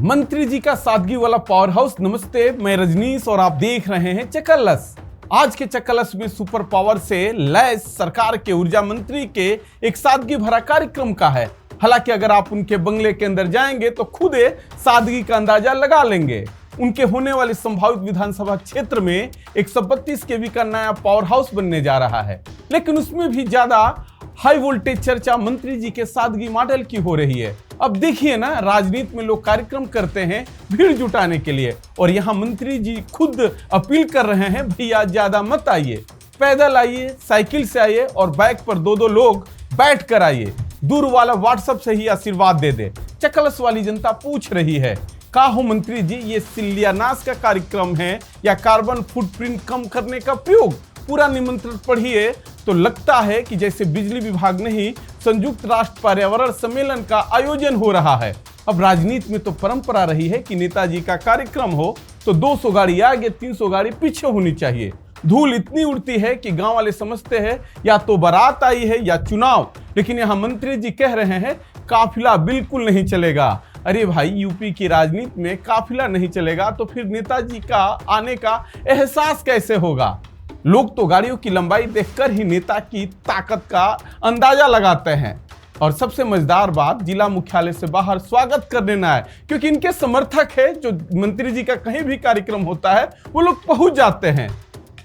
मंत्री जी का सादगी वाला पावर हाउस। नमस्ते, मैं रजनीश और आप देख रहे हैं चक्करलस। आज के चक्करलस में सुपर पावर से लैस सरकार के ऊर्जा मंत्री के एक सादगी भरा कार्यक्रम का है। हालांकि अगर आप उनके बंगले के अंदर जाएंगे तो खुद सादगी का अंदाजा लगा लेंगे। उनके होने वाले संभावित विधानसभा क्षेत्र में 132 केवी का नया पावर हाउस बनने जा रहा है, लेकिन उसमें भी ज्यादा हाई वोल्टेज चर्चा मंत्री जी के सादगी मॉडल की हो रही है। अब देखिए ना, राजनीति में लोग कार्यक्रम करते हैं भीड़ जुटाने के लिए, और यहाँ मंत्री जी खुद अपील कर रहे हैं, भैया ज्यादा मत आइए, पैदल आइए, साइकिल से आइए और बाइक पर दो लोग बैठ कर आइए। दूर वाला व्हाट्सएप से ही आशीर्वाद दे दे। चक्करलस वाली जनता पूछ रही है, का हो मंत्री जी, ये शिलान्यास का कार्यक्रम है या कार्बन फुटप्रिंट कम करने का प्रयोग? पूरा निमंत्रण पढ़िए तो लगता है कि जैसे बिजली विभाग नहीं, संयुक्त राष्ट्र पर्यावरण सम्मेलन का आयोजन हो रहा है। अब राजनीति में तो परंपरा रही है कि नेताजी का कार्यक्रम हो तो 200 गाड़ी आगे 300 गाड़ी पीछे होनी चाहिए। धूल इतनी उड़ती है कि गांव वाले समझते हैं या तो बारात आई है या चुनाव, लेकिन यहाँ मंत्री जी कह रहे हैं काफिला बिल्कुल नहीं चलेगा। अरे भाई, यूपी की राजनीति में काफिला नहीं चलेगा तो फिर नेताजी का आने का एहसास कैसे होगा? लोग तो गाड़ियों की लंबाई देखकर ही नेता की ताकत का अंदाजा लगाते हैं। और सबसे मजेदार बात, जिला मुख्यालय से बाहर स्वागत करने ना आए, क्योंकि इनके समर्थक है जो मंत्री जी का कहीं भी कार्यक्रम होता है वो लोग पहुंच जाते हैं।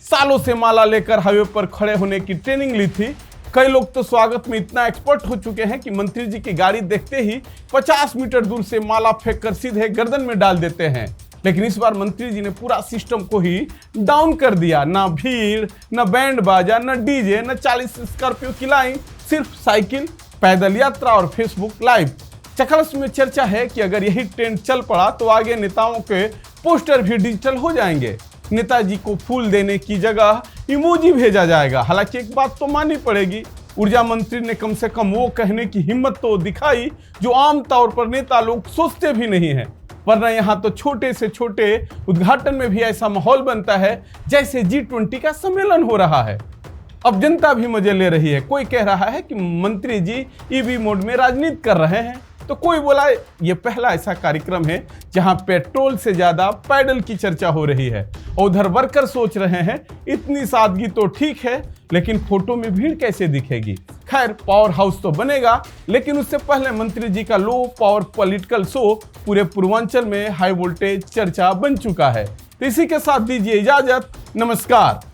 सालों से माला लेकर हाईवे पर खड़े होने की ट्रेनिंग ली थी। कई लोग तो स्वागत में इतना एक्सपर्ट हो चुके हैं कि मंत्री जी की गाड़ी देखते ही 50 मीटर दूर से माला फेंक कर सीधे गर्दन में डाल देते हैं। लेकिन इस बार मंत्री जी ने पूरा सिस्टम को ही डाउन कर दिया। ना भीड़, ना बैंड बाजा, ना डीजे, ना 40 स्कॉर्पियो की लाइन, सिर्फ साइकिल, पैदल यात्रा और फेसबुक लाइव। चक्करलस में चर्चा है कि अगर यही ट्रेंड चल पड़ा तो आगे नेताओं के पोस्टर भी डिजिटल हो जाएंगे। नेताजी को फूल देने की जगह इमोजी भेजा जाएगा। हालांकि एक बात तो माननी पड़ेगी, ऊर्जा मंत्री ने कम से कम वो कहने की हिम्मत तो दिखाई जो आम तौर पर नेता लोग सोचते भी नहीं है। वरना यहाँ तो छोटे से छोटे उद्घाटन में भी ऐसा माहौल बनता है जैसे G20 का सम्मेलन हो रहा है। अब जनता भी मजे ले रही है। कोई कह रहा है कि मंत्री जी ईवी मोड में राजनीति कर रहे हैं, तो कोई बोला ये पहला ऐसा कार्यक्रम है जहां पेट्रोल से ज्यादा पैडल की चर्चा हो रही है। और उधर वर्कर सोच रहे हैं इतनी सादगी तो ठीक है, लेकिन फोटो में भीड़ कैसे दिखेगी? खैर, पावर हाउस तो बनेगा, लेकिन उससे पहले मंत्री जी का लो पावर पॉलिटिकल शो पूरे पूर्वांचल में हाई वोल्टेज चर्चा बन चुका है। तो इसी के साथ दीजिए इजाजत, नमस्कार।